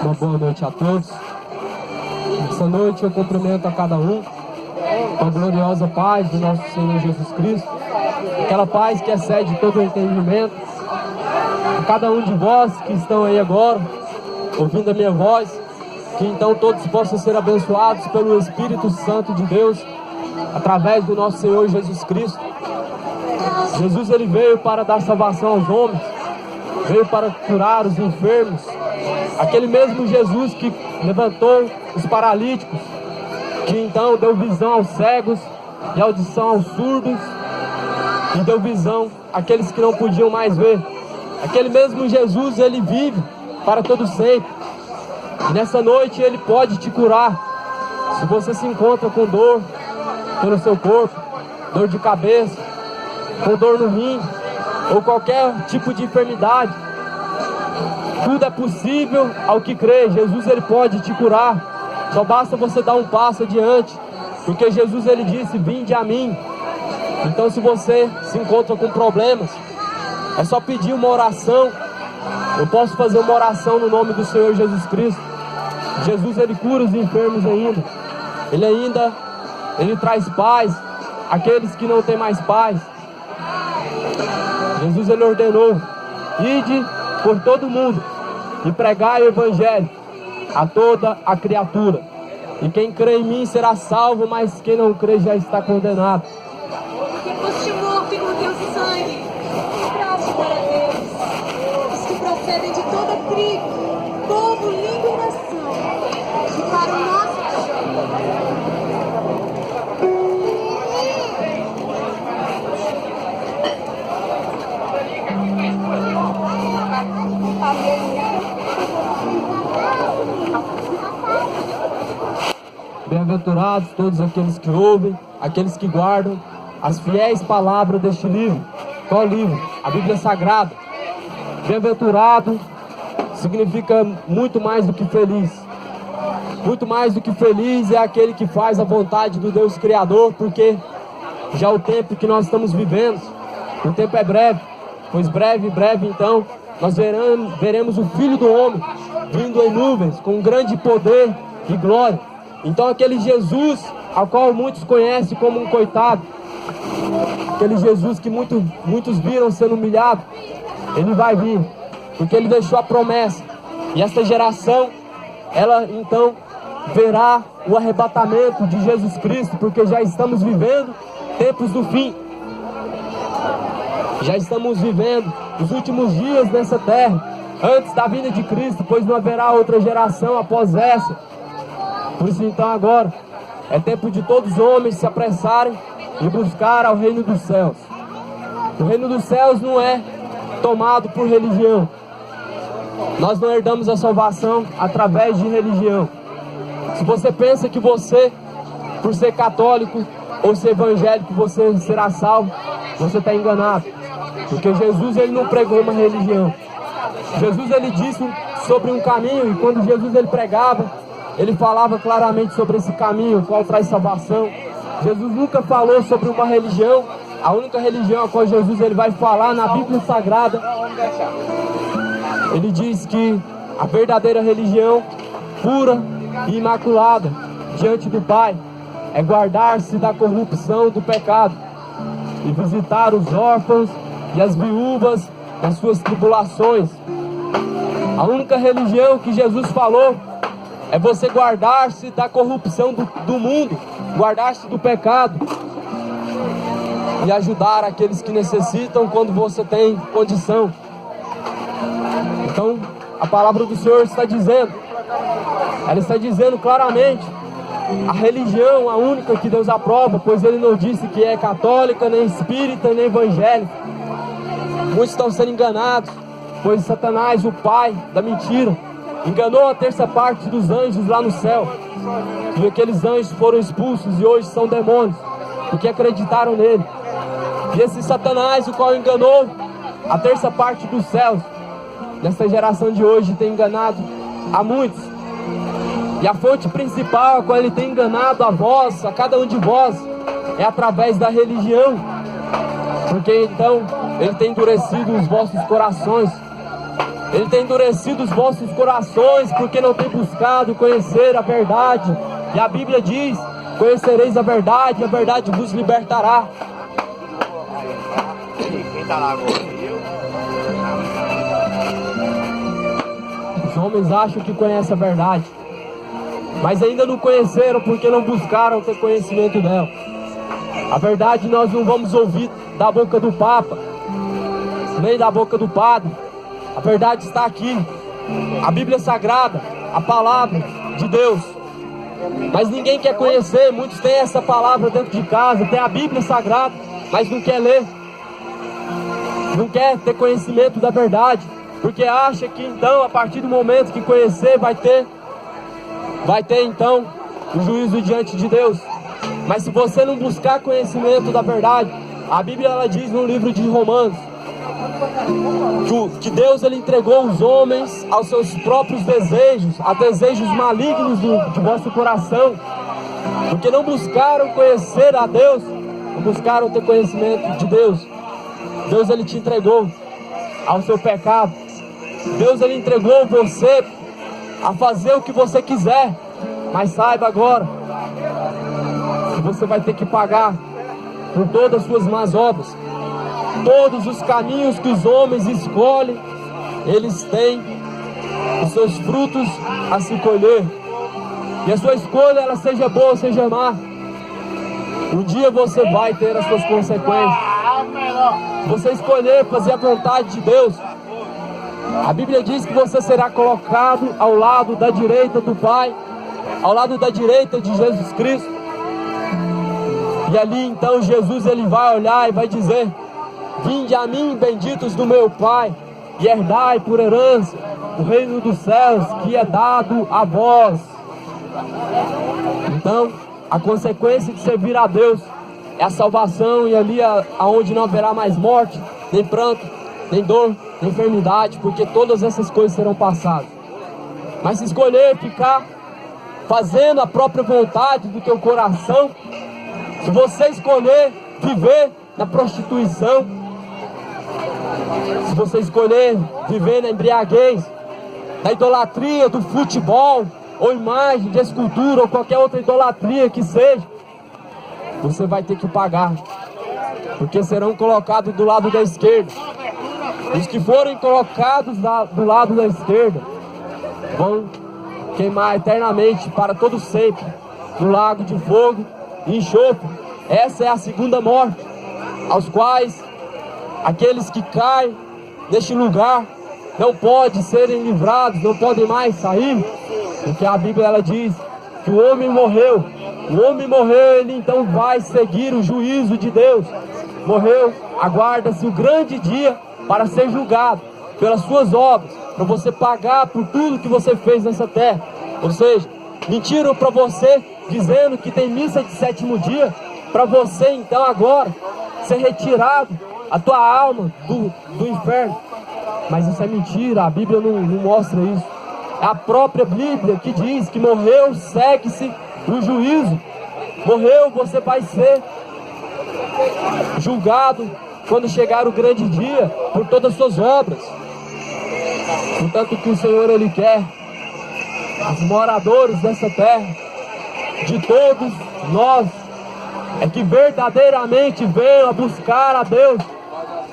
Uma boa noite a todos. Essa noite eu cumprimento a cada um com a gloriosa paz do nosso Senhor Jesus Cristo, aquela paz que excede todo o entendimento. A cada um de vós que estão aí agora, ouvindo a minha voz, que então todos possam ser abençoados pelo Espírito Santo de Deus, através do nosso Senhor Jesus Cristo. Jesus, ele veio para dar salvação aos homens, veio para curar os enfermos, aquele mesmo Jesus que levantou os paralíticos, que então deu visão aos cegos e audição aos surdos, e deu visão àqueles que não podiam mais ver. Aquele mesmo Jesus, ele vive para todo sempre, e nessa noite ele pode te curar. Se você se encontra com dor pelo seu corpo, dor de cabeça, com dor no rim, ou qualquer tipo de enfermidade, tudo é possível ao que crê. Jesus, ele pode te curar. Só basta você dar um passo adiante, porque Jesus, ele disse: vinde a mim. Então, se você se encontra com problemas, é só pedir uma oração. Eu posso fazer uma oração no nome do Senhor Jesus Cristo. Jesus, ele cura os enfermos ainda. Ele traz paz àqueles que não têm mais paz. Jesus, ele ordenou: ide por todo mundo e pregai o Evangelho a toda a criatura. E quem crê em mim será salvo, mas quem não crê já está condenado. Porque foste morto e com teu sangue compraste para Deus os que procedem de toda tribo, povo, língua e nação, e para o nosso Bem-aventurados todos aqueles que ouvem, aqueles que guardam as fiéis palavras deste livro. Qual livro? A Bíblia Sagrada. Bem-aventurado significa muito mais do que feliz. Muito mais do que feliz é aquele que faz a vontade do Deus Criador, porque já o tempo que nós estamos vivendo, o tempo é breve, pois breve então, nós veremos o Filho do Homem vindo em nuvens, com grande poder e glória. Então aquele Jesus, ao qual muitos conhecem como um coitado, aquele Jesus que muitos viram sendo humilhado, ele vai vir, porque ele deixou a promessa. E esta geração, ela então verá o arrebatamento de Jesus Cristo, porque já estamos vivendo tempos do fim. Já estamos vivendo os últimos dias nessa terra, antes da vinda de Cristo, pois não haverá outra geração após essa. Por isso então agora é tempo de todos os homens se apressarem e buscar ao reino dos céus. O reino dos céus não é tomado por religião. Nós não herdamos a salvação através de religião. Se você pensa que você, por ser católico ou ser evangélico, você será salvo, você está enganado. Porque Jesus, ele não pregou uma religião. Jesus, ele disse sobre um caminho, e quando Jesus, ele pregava, ele falava claramente sobre esse caminho, qual traz salvação. Jesus nunca falou sobre uma religião. A única religião a qual Jesus, ele vai falar na Bíblia Sagrada, ele diz que a verdadeira religião, pura e imaculada diante do Pai, é guardar-se da corrupção do pecado e visitar os órfãos e as viúvas nas suas tribulações. A única religião que Jesus falou é você guardar-se da corrupção do mundo, guardar-se do pecado e ajudar aqueles que necessitam quando você tem condição. Então, a palavra do Senhor está dizendo, ela está dizendo claramente, a religião, a única que Deus aprova, pois Ele não disse que é católica, nem espírita, nem evangélica. Muitos estão sendo enganados, pois Satanás, o pai da mentira, enganou a terça parte dos anjos lá no céu. E aqueles anjos foram expulsos e hoje são demônios, porque acreditaram nele. E esse Satanás, o qual enganou a terça parte dos céus, nessa geração de hoje, tem enganado a muitos. E a fonte principal a qual ele tem enganado a vós, a cada um de vós, é através da religião. Porque então ele tem endurecido os vossos corações. Ele tem endurecido os vossos corações porque não tem buscado conhecer a verdade. E a Bíblia diz: conhecereis a verdade vos libertará. Os homens acham que conhecem a verdade, mas ainda não conheceram porque não buscaram ter conhecimento dela. A verdade nós não vamos ouvir da boca do Papa, nem da boca do Padre. A verdade está aqui, a Bíblia Sagrada, a palavra de Deus. Mas ninguém quer conhecer. Muitos têm essa palavra dentro de casa, tem a Bíblia Sagrada, mas não quer ler, não quer ter conhecimento da verdade, porque acha que então, a partir do momento que conhecer, vai ter então o juízo diante de Deus. Mas se você não buscar conhecimento da verdade, a Bíblia ela diz no livro de Romanos que Deus ele entregou os homens aos seus próprios desejos, a desejos malignos de vosso coração, porque não buscaram conhecer a Deus, não buscaram ter conhecimento de Deus. Deus ele te entregou ao seu pecado. Deus ele entregou você a fazer o que você quiser, mas saiba agora que você vai ter que pagar por todas as suas más obras. Todos os caminhos que os homens escolhem, eles têm os seus frutos a se colher. E a sua escolha, ela seja boa ou seja má, um dia você vai ter as suas consequências. Se você escolher fazer a vontade de Deus, a Bíblia diz que você será colocado ao lado da direita do Pai, ao lado da direita de Jesus Cristo. E ali então Jesus ele vai olhar e vai dizer: vinde a mim, benditos do meu Pai, e herdai por herança o reino dos céus que é dado a vós. Então, a consequência de servir a Deus é a salvação, e ali aonde não haverá mais morte, nem pranto, nem dor, nem enfermidade, porque todas essas coisas serão passadas. Mas se escolher ficar fazendo a própria vontade do teu coração, se você escolher viver na prostituição, se você escolher viver na embriaguez, na idolatria do futebol, ou imagem de escultura, ou qualquer outra idolatria que seja, você vai ter que pagar, porque serão colocados do lado da esquerda. Os que forem colocados do lado da esquerda vão queimar eternamente para todo sempre no lago de fogo e enxofre. Essa é a segunda morte, aos quais aqueles que caem neste lugar não podem serem livrados, não podem mais sair, porque a Bíblia ela diz que o homem morreu, ele então vai seguir o juízo de Deus. Morreu, aguarda-se o grande dia para ser julgado pelas suas obras, para você pagar por tudo que você fez nessa terra. Ou seja, mentiram para você dizendo que tem missa de sétimo dia, para você então agora ser retirado a tua alma do inferno. Mas isso é mentira, a Bíblia não mostra isso. É a própria Bíblia que diz que morreu, segue-se o juízo. Morreu, você vai ser julgado quando chegar o grande dia por todas as suas obras. Portanto, o que o Senhor ele quer, os moradores dessa terra, de todos nós, é que verdadeiramente venham a buscar a Deus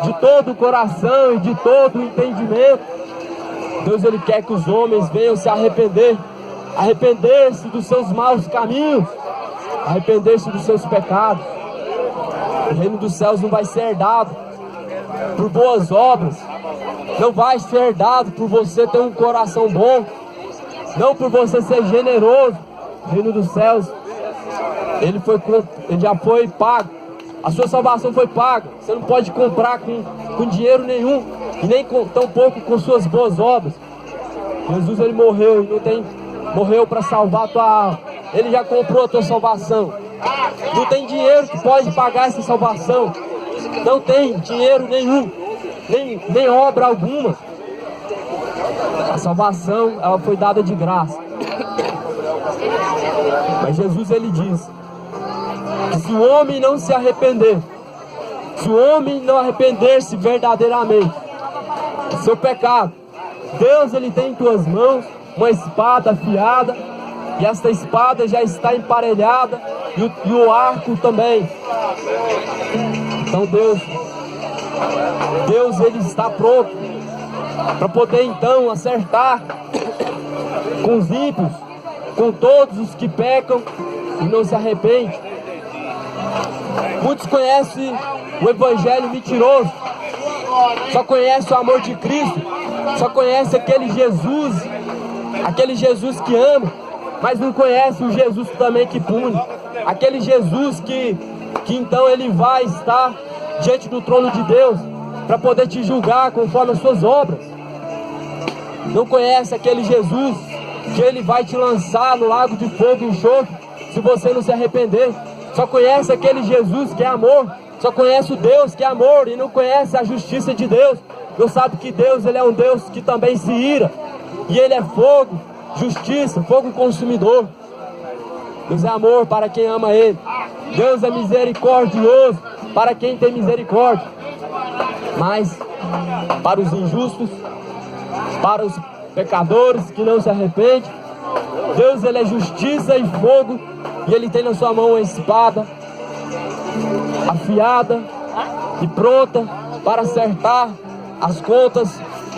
de todo o coração e de todo o entendimento. Deus ele quer que os homens venham se arrepender-se dos seus maus caminhos, arrepender-se dos seus pecados. O reino dos céus não vai ser herdado por boas obras, não vai ser herdado por você ter um coração bom, não por você ser generoso. O reino dos céus ele já foi pago, a sua salvação foi paga. Você não pode comprar com dinheiro nenhum, e nem tampouco com suas boas obras. Jesus ele morreu e morreu para salvar a tua alma. Ele já comprou a tua salvação. Não tem dinheiro que pode pagar essa salvação. Não tem dinheiro nenhum, nem obra alguma. A salvação, ela foi dada de graça. Mas Jesus, ele diz que se o homem não se arrepender, se o homem não arrepender-se verdadeiramente do seu pecado, Deus, ele tem em tuas mãos uma espada afiada, e esta espada já está emparelhada, e o arco também. Então Deus, ele está pronto para poder então acertar com os ímpios, com todos os que pecam e não se arrependem. Muitos conhecem o evangelho mentiroso, só conhecem o amor de Cristo, só conhecem aquele Jesus que ama, mas não conhece o Jesus também que pune, aquele Jesus que então ele vai estar diante do trono de Deus para poder te julgar conforme as suas obras. Não conhece aquele Jesus que ele vai te lançar no lago de fogo e enxofre se você não se arrepender. Só conhece aquele Jesus que é amor, só conhece o Deus que é amor e não conhece a justiça de Deus. Não sabe que Deus, ele é um Deus que também se ira, e ele é fogo, justiça, fogo consumidor. Deus é amor para quem ama ele. Deus é misericordioso para quem tem misericórdia. Mas para os injustos, para os pecadores que não se arrependem, Deus, ele é justiça e fogo, e ele tem na sua mão uma espada afiada e pronta para acertar as contas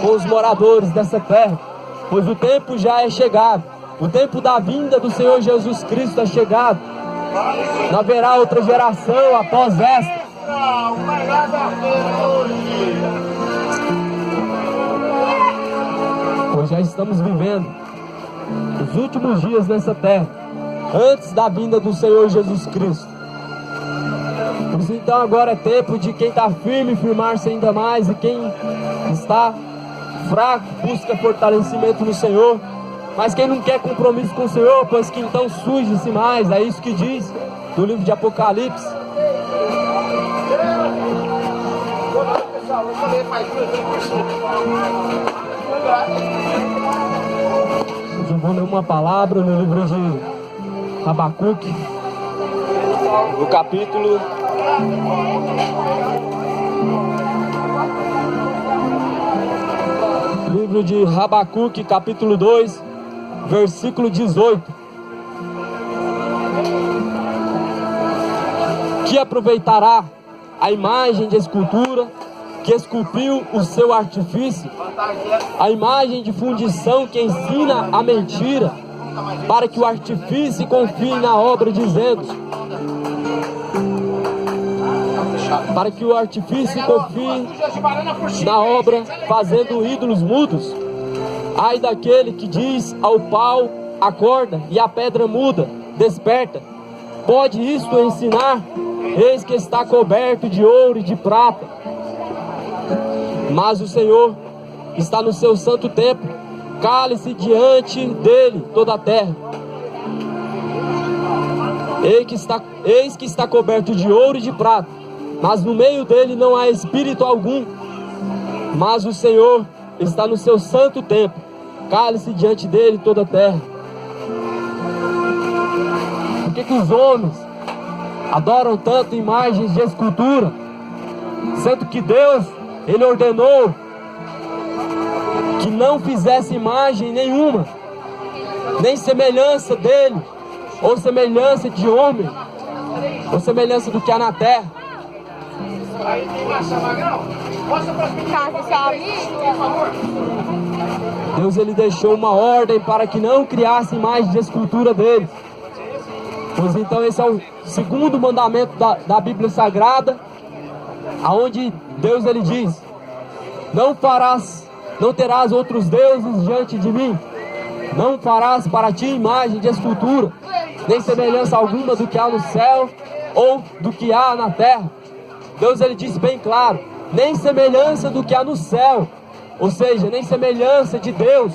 com os moradores dessa terra, pois o tempo já é chegado, o tempo da vinda do Senhor Jesus Cristo é chegado. Não haverá outra geração após esta. Pois já estamos vivendo os últimos dias nessa terra, antes da vinda do Senhor Jesus Cristo. Pois então agora é tempo de quem está firme firmar-se ainda mais, e quem está fraco busca fortalecimento no Senhor. Mas quem não quer compromisso com o Senhor, pois que então suje-se mais. É isso que diz no livro de Apocalipse. Eu vou ler uma palavra no livro de Habacuque, no capítulo livro de Habacuque, capítulo 2, versículo 18. Que aproveitará a imagem de escultura que esculpiu o seu artifício, a imagem de fundição que ensina a mentira, para que o artifício confie na obra, dizendo, para que o artifício confie na obra, fazendo ídolos mudos. Ai daquele que diz ao pau, acorda, e a pedra muda, desperta. Pode isto ensinar? Eis que está coberto de ouro e de prata. Mas o Senhor está no seu santo templo, cale-se diante dele toda a terra. Eis que está coberto de ouro e de prata, mas no meio dele não há espírito algum. Mas o Senhor está no seu santo templo, cale-se diante dele toda a terra. Por que os homens adoram tanto imagens de escultura, sendo que Deus, ele ordenou que não fizesse imagem nenhuma, nem semelhança dele, ou semelhança de homem, ou semelhança do que há na terra. Deus, ele deixou uma ordem para que não criasse imagem de escultura deles. Pois então esse é o segundo mandamento da Bíblia Sagrada, aonde Deus, ele diz: não terás outros deuses diante de mim, não farás para ti imagem de escultura, nem semelhança alguma do que há no céu ou do que há na terra. Deus, ele diz bem claro, nem semelhança do que há no céu, ou seja, nem semelhança de Deus,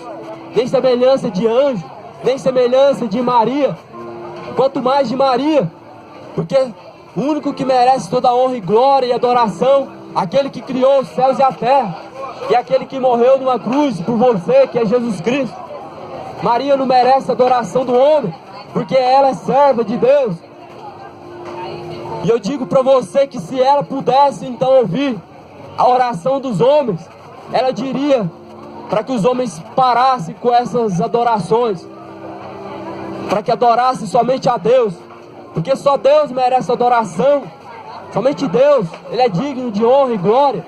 nem semelhança de anjo, nem semelhança de Maria, quanto mais de Maria, porque o único que merece toda a honra e glória e adoração, aquele que criou os céus e a terra, que é aquele que morreu numa cruz por você, que é Jesus Cristo. Maria não merece a adoração do homem, porque ela é serva de Deus. E eu digo para você que se ela pudesse então ouvir a oração dos homens, ela diria para que os homens parassem com essas adorações, para que adorassem somente a Deus, porque só Deus merece adoração, somente Deus, Ele é digno de honra e glória.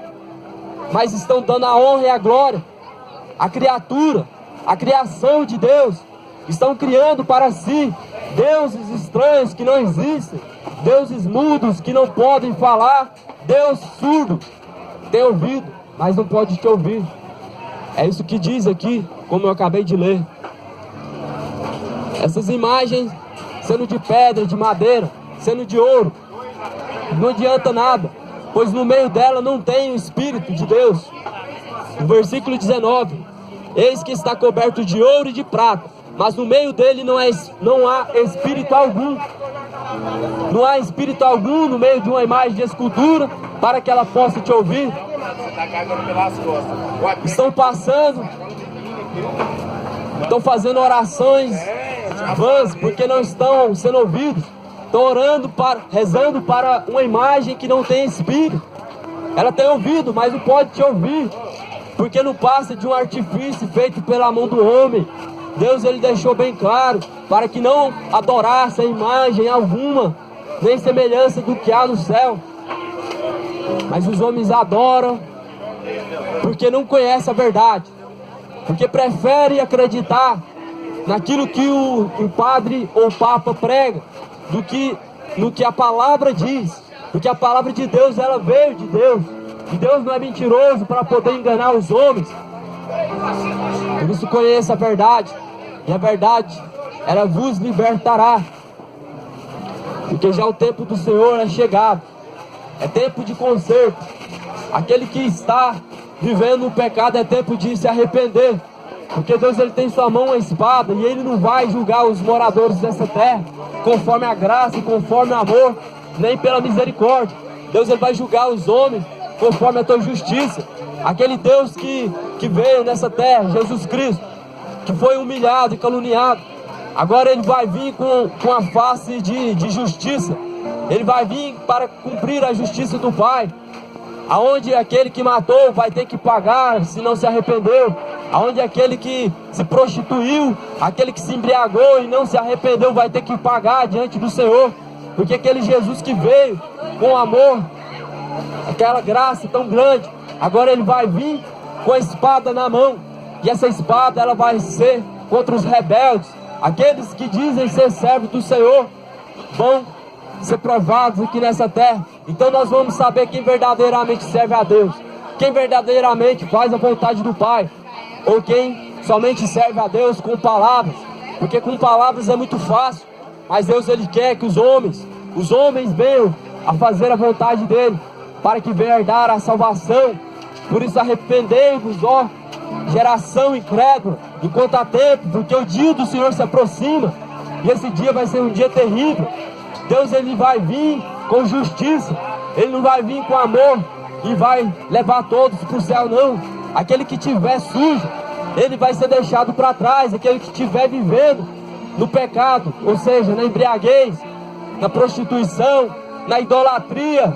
Mas estão dando a honra e a glória à criatura, à criação de Deus. Estão criando para si deuses estranhos que não existem, deuses mudos que não podem falar, Deus surdo, tem ouvido, mas não pode te ouvir. É isso que diz aqui, como eu acabei de ler. Essas imagens, sendo de pedra, de madeira, sendo de ouro, não adianta nada, pois no meio dela não tem o Espírito de Deus. No versículo 19: eis que está coberto de ouro e de prata, mas no meio dele não há Espírito algum. Não há Espírito algum no meio de uma imagem de escultura para que ela possa te ouvir. Estão passando, estão fazendo orações vãs porque não estão sendo ouvidos. Estão orando, rezando para uma imagem que não tem espírito. Ela tem ouvido, mas não pode te ouvir, porque não passa de um artifício feito pela mão do homem. Deus, Ele deixou bem claro para que não adorasse a imagem alguma, nem semelhança do que há no céu. Mas os homens adoram porque não conhecem a verdade, porque preferem acreditar naquilo que o padre ou o papa prega, do que no que a palavra diz, porque a palavra de Deus, ela veio de Deus, e Deus não é mentiroso para poder enganar os homens. Por isso conheça a verdade, e a verdade, ela vos libertará, porque já o tempo do Senhor é chegado, é tempo de conserto. Aquele que está vivendo o pecado, é tempo de se arrepender, porque Deus, Ele tem em sua mão a espada, e Ele não vai julgar os moradores dessa terra conforme a graça e conforme o amor, nem pela misericórdia. Deus, Ele vai julgar os homens conforme a tua justiça. Aquele Deus que veio nessa terra, Jesus Cristo, que foi humilhado e caluniado, agora Ele vai vir com a face de justiça. Ele vai vir para cumprir a justiça do Pai, aonde aquele que matou vai ter que pagar se não se arrependeu, aonde aquele que se prostituiu, aquele que se embriagou e não se arrependeu vai ter que pagar diante do Senhor, porque aquele Jesus que veio com amor, aquela graça tão grande, agora Ele vai vir com a espada na mão, e essa espada, ela vai ser contra os rebeldes. Aqueles que dizem ser servos do Senhor vão ser provados aqui nessa terra. Então nós vamos saber quem verdadeiramente serve a Deus, quem verdadeiramente faz a vontade do Pai, ou quem somente serve a Deus com palavras, porque com palavras é muito fácil, mas Deus, Ele quer que os homens venham a fazer a vontade dEle, para que venha herdar a salvação. Por isso arrependei-vos, ó geração incrédula, enquanto há tempo, porque o dia do Senhor se aproxima, e esse dia vai ser um dia terrível. Deus, Ele vai vir com justiça, Ele não vai vir com amor e vai levar todos para o céu, não. Aquele que tiver sujo, ele vai ser deixado para trás. Aquele que estiver vivendo no pecado, ou seja, na embriaguez, na prostituição, na idolatria,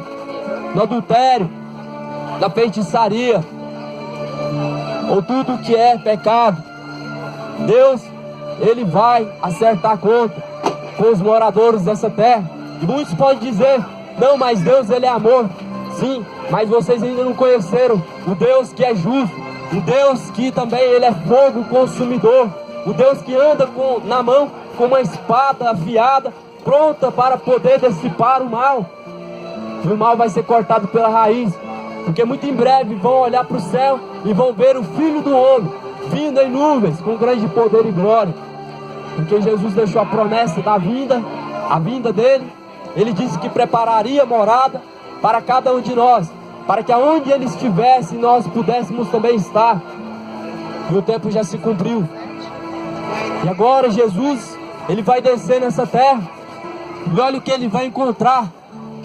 no adultério, na feitiçaria, ou tudo que é pecado, Deus, Ele vai acertar conta com os moradores dessa terra. E muitos podem dizer: não, mas Deus, Ele é amor. Sim, mas vocês ainda não conheceram o Deus que é justo, o Deus que também Ele é fogo consumidor, o Deus que anda na mão com uma espada afiada, pronta para poder dissipar o mal. E o mal vai ser cortado pela raiz, porque muito em breve vão olhar para o céu e vão ver o Filho do Homem vindo em nuvens com grande poder e glória, porque Jesus deixou a promessa da vinda, a vinda dele. Ele disse que prepararia morada para cada um de nós, para que aonde Ele estivesse nós pudéssemos também estar. E o tempo já se cumpriu, e agora Jesus, Ele vai descer nessa terra, e olha o que Ele vai encontrar: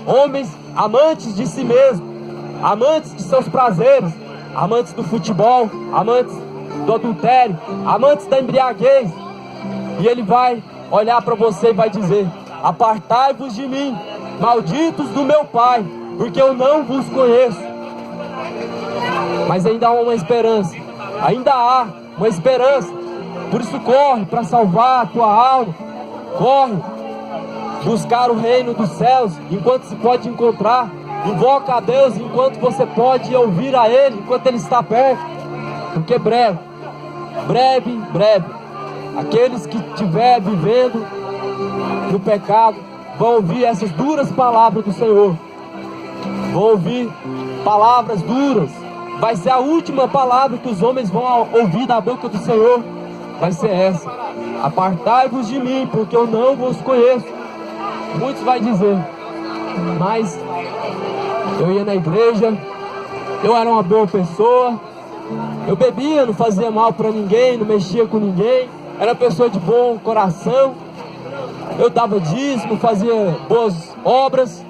homens amantes de si mesmo, amantes de seus prazeres, amantes do futebol, amantes do adultério, amantes da embriaguez. E ele vai olhar para você e vai dizer: apartai-vos de mim, malditos do meu Pai, porque eu não vos conheço. Mas ainda há uma esperança, ainda há uma esperança. Por isso corre para salvar a tua alma, corre buscar o reino dos céus enquanto se pode encontrar. Invoca a Deus enquanto você pode ouvir a Ele, enquanto Ele está perto. Porque breve, aqueles que estiver vivendo no pecado vão ouvir essas duras palavras do Senhor. Vão ouvir palavras duras. Vai ser a última palavra que os homens vão ouvir da boca do Senhor. Vai ser essa: apartai-vos de mim, porque eu não vos conheço. Muitos vão dizer: mas eu ia na igreja, eu era uma boa pessoa, eu bebia, não fazia mal para ninguém, não mexia com ninguém, era uma pessoa de bom coração, eu dava dízimo, fazia boas obras.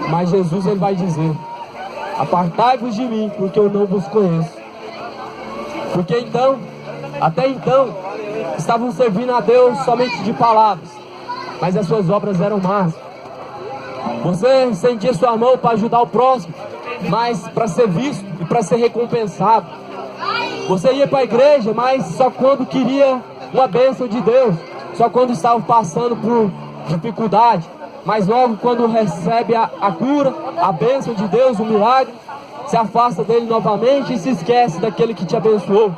Mas Jesus, ele vai dizer: apartai-vos de mim, porque eu não vos conheço. Porque então, até então, estavam servindo a Deus somente de palavras, mas as suas obras eram más. Você estendia sua mão para ajudar o próximo, mas para ser visto e para ser recompensado. Você ia para a igreja, mas só quando queria uma bênção de Deus, só quando estava passando por dificuldade. Mas logo quando recebe a cura, a bênção de Deus, o milagre, se afasta dele novamente e se esquece daquele que te abençoou.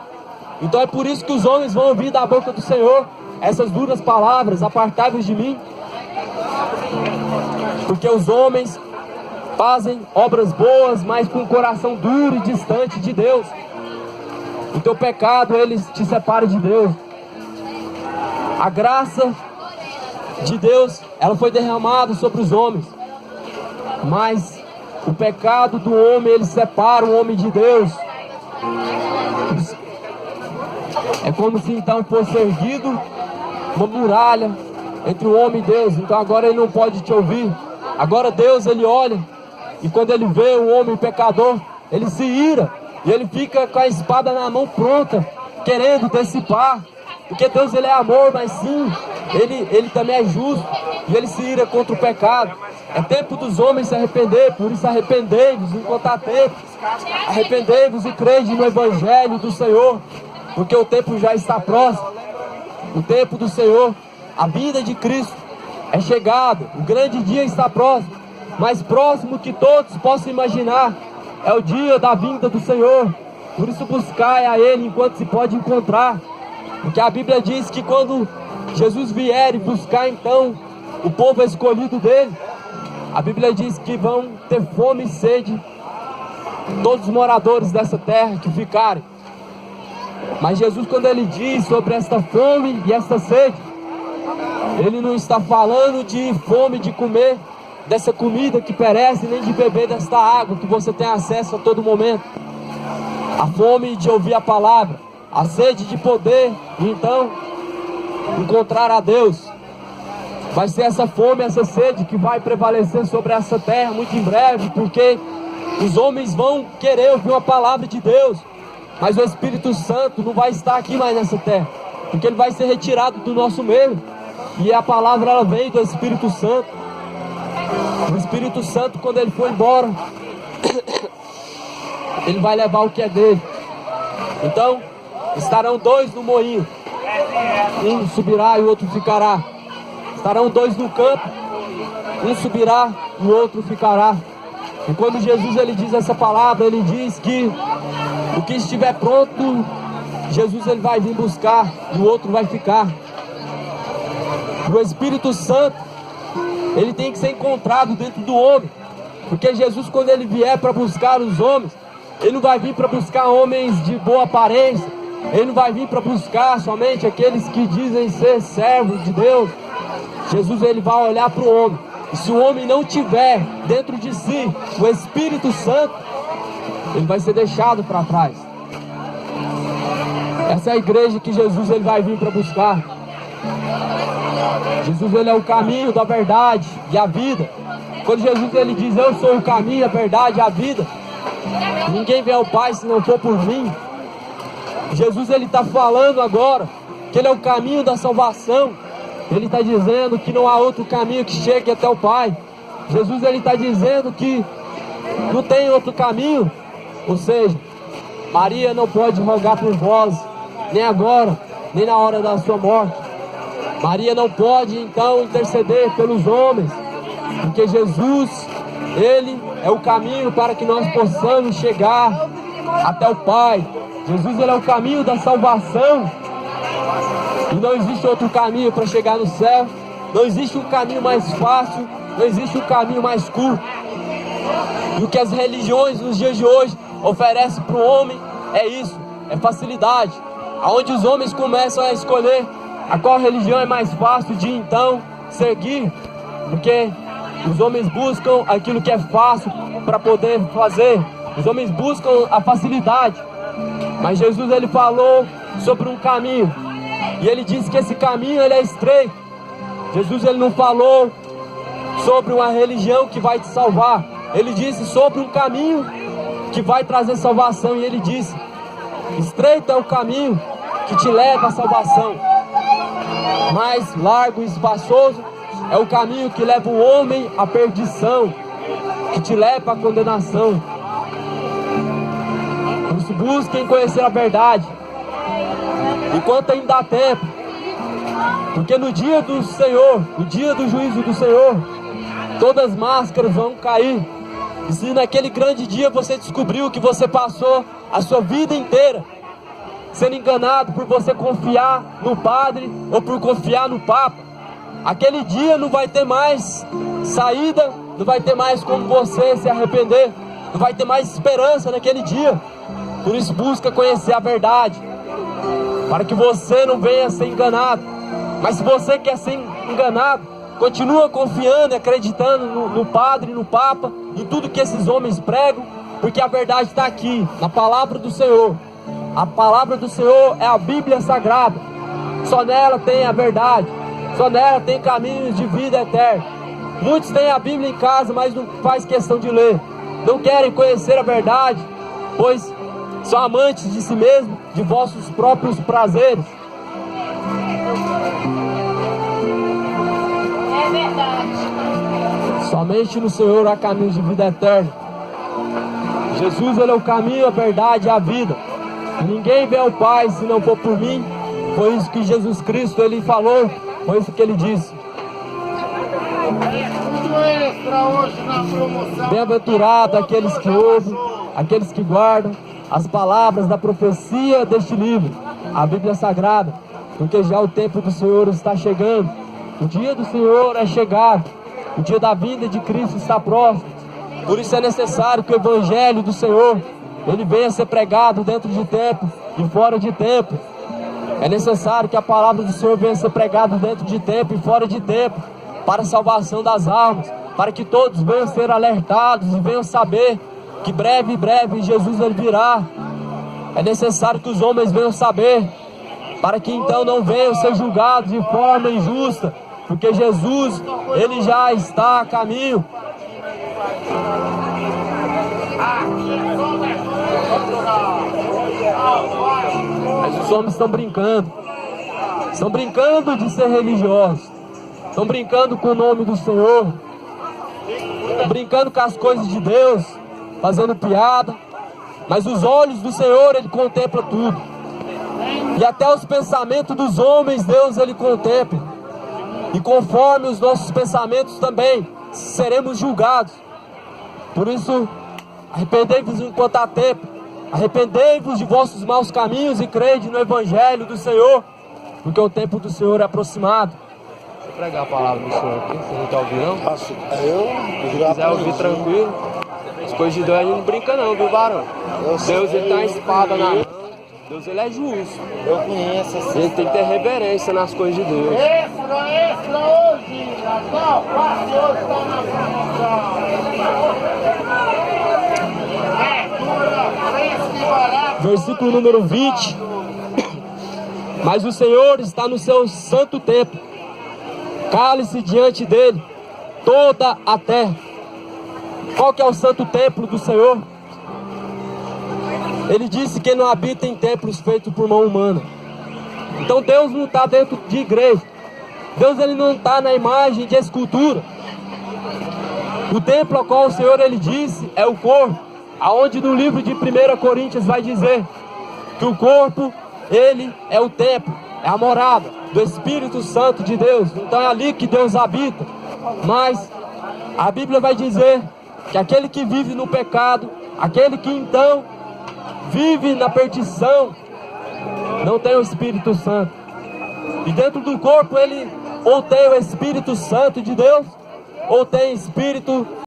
Então é por isso que os homens vão ouvir da boca do Senhor essas duras palavras: apartai-vos de mim. Porque os homens fazem obras boas, mas com o coração duro e distante de Deus. O teu pecado, ele te separa de Deus. A graça de Deus, ela foi derramada sobre os homens, mas o pecado do homem, ele separa o homem de Deus. É como se então fosse erguido uma muralha entre o homem e Deus. Então agora ele não pode te ouvir. Agora Deus, ele olha, e quando ele vê o homem pecador, ele se ira, e ele fica com a espada na mão pronta, querendo dissipar. Porque Deus, ele é amor, mas sim, ele também é justo, e ele se ira contra o pecado. É tempo dos homens se arrepender. Por isso arrependei-vos enquanto há tempo. Arrependei-vos e crede no Evangelho do Senhor, porque o tempo já está próximo. O tempo do Senhor, a vinda de Cristo é chegado. O grande dia está próximo. Mais próximo que todos possam imaginar é o dia da vinda do Senhor. Por isso buscai a Ele enquanto se pode encontrar. Porque a Bíblia diz que quando Jesus vier e buscar então o povo escolhido dele, a Bíblia diz que vão ter fome e sede todos os moradores dessa terra que ficarem. Mas Jesus, quando ele diz sobre esta fome e esta sede, ele não está falando de fome de comer dessa comida que perece, nem de beber desta água que você tem acesso a todo momento. A fome de ouvir a palavra, a sede de poder, e então encontrar a Deus. Vai ser essa fome, essa sede que vai prevalecer sobre essa terra muito em breve, porque os homens vão querer ouvir uma palavra de Deus, mas o Espírito Santo não vai estar aqui mais nessa terra, porque ele vai ser retirado do nosso meio. E a palavra, ela vem do Espírito Santo. O Espírito Santo, quando ele for embora, ele vai levar o que é dele. Então estarão dois no moinho, um subirá e o outro ficará. Estarão dois no campo, um subirá e o outro ficará. E quando Jesus, ele diz essa palavra, ele diz que o que estiver pronto, Jesus, ele vai vir buscar e o outro vai ficar. O Espírito Santo, ele tem que ser encontrado dentro do homem, porque Jesus, quando ele vier para buscar os homens, ele não vai vir para buscar homens de boa aparência, ele não vai vir para buscar somente aqueles que dizem ser servos de Deus. Jesus, ele vai olhar para o homem, e se o homem não tiver dentro de si o Espírito Santo, ele vai ser deixado para trás. Essa é a igreja que Jesus, ele vai vir para buscar. Jesus, ele é o caminho da verdade e a vida. Quando Jesus, ele diz: eu sou o caminho, a verdade e a vida, Ninguém vem ao Pai se não for por mim. Jesus, ele está falando agora que ele é o caminho da salvação. Ele está dizendo que não há outro caminho que chegue até o Pai. Jesus, ele está dizendo que não tem outro caminho. Ou seja, Maria não pode rogar por vós, nem agora, nem na hora da sua morte. Maria não pode então interceder pelos homens, porque Jesus, ele é o caminho para que nós possamos chegar até o Pai. Jesus, ele é o caminho da salvação. E não existe outro caminho para chegar no céu. Não existe um caminho mais fácil, não existe um caminho mais curto. E o que as religiões nos dias de hoje oferecem para o homem é isso, é facilidade. Aonde os homens começam a escolher a qual religião é mais fácil de então seguir, porque os homens buscam aquilo que é fácil para poder fazer. Os homens buscam a facilidade. Mas Jesus, ele falou sobre um caminho, e ele disse que esse caminho, ele é estreito. Jesus, ele não falou sobre uma religião que vai te salvar. Ele disse sobre um caminho que vai trazer salvação. E ele disse: estreito é o caminho que te leva à salvação, mais largo e espaçoso é o caminho que leva o homem à perdição, que te leva à condenação. Por isso, busquem conhecer a verdade enquanto ainda há tempo, porque no dia do Senhor, no dia do juízo do Senhor, todas as máscaras vão cair. E se naquele grande dia você descobriu que você passou a sua vida inteira sendo enganado por você confiar no padre ou por confiar no Papa, aquele dia não vai ter mais saída, não vai ter mais como você se arrepender, não vai ter mais esperança naquele dia. Por isso, busca conhecer a verdade, para que você não venha ser enganado. Mas se você quer ser enganado, continua confiando e acreditando no padre, no Papa, em tudo que esses homens pregam, porque a verdade está aqui, na palavra do Senhor. A palavra do Senhor é a Bíblia Sagrada. Só nela tem a verdade, só nela tem caminhos de vida eterna. Muitos têm a Bíblia em casa, mas não faz questão de ler. Não querem conhecer a verdade, pois são amantes de si mesmos, de vossos próprios prazeres. É verdade. Somente no Senhor há caminhos de vida eterna. Jesus, ele é o caminho, a verdade e a vida. Ninguém vê ao Pai se não for por mim. Foi isso que Jesus Cristo, ele falou. Foi isso que ele disse. Bem-aventurado aqueles que ouvem, aqueles que guardam as palavras da profecia deste livro, a Bíblia Sagrada, porque já o tempo do Senhor está chegando. O dia do Senhor é chegado. O dia da vinda de Cristo está próximo. Por isso é necessário que o Evangelho do Senhor, ele venha ser pregado dentro de tempo e fora de tempo. É necessário que a palavra do Senhor venha ser pregada dentro de tempo e fora de tempo, para a salvação das almas, para que todos venham ser alertados e venham saber que breve Jesus ele virá. É necessário que os homens venham saber, para que então não venham ser julgados de forma injusta, porque Jesus, ele já está a caminho. Mas os homens estão brincando de ser religiosos, estão brincando com o nome do Senhor, estão brincando com as coisas de Deus, fazendo piada. Mas os olhos do Senhor, ele contempla tudo, e até os pensamentos dos homens Deus ele contempla, e conforme os nossos pensamentos também seremos julgados. Por isso, arrependei-vos enquanto há tempo, arrependei-vos de vossos maus caminhos e crede no Evangelho do Senhor, porque o tempo do Senhor é aproximado. Deixa eu pregar a palavra do Senhor aqui, você não quer ouvir não? Se quiser ouvir tranquilo, as coisas de Deus a gente não brinca não, viu, varão? Deus ele tem uma espada na mão, Deus ele é justo. Eu conheço essa. Ele tem que ter reverência nas coisas de Deus. Extra hoje! Natal, passe hoje está na promoção. Versículo número 20. Mas o Senhor está no seu santo templo. Cale-se diante dele toda a terra. Qual que é o santo templo do Senhor? Ele disse que não habita em templos feitos por mão humana. Então Deus não está dentro de igreja. Deus ele não está na imagem de escultura. O templo ao qual o Senhor ele disse é o corpo, aonde no livro de 1 Coríntios vai dizer que o corpo ele é o templo, é a morada do Espírito Santo de Deus. Então é ali que Deus habita. Mas a Bíblia vai dizer que aquele que vive no pecado, aquele que então vive na perdição, não tem o Espírito Santo. E dentro do corpo ele ou tem o Espírito Santo de Deus, ou tem espírito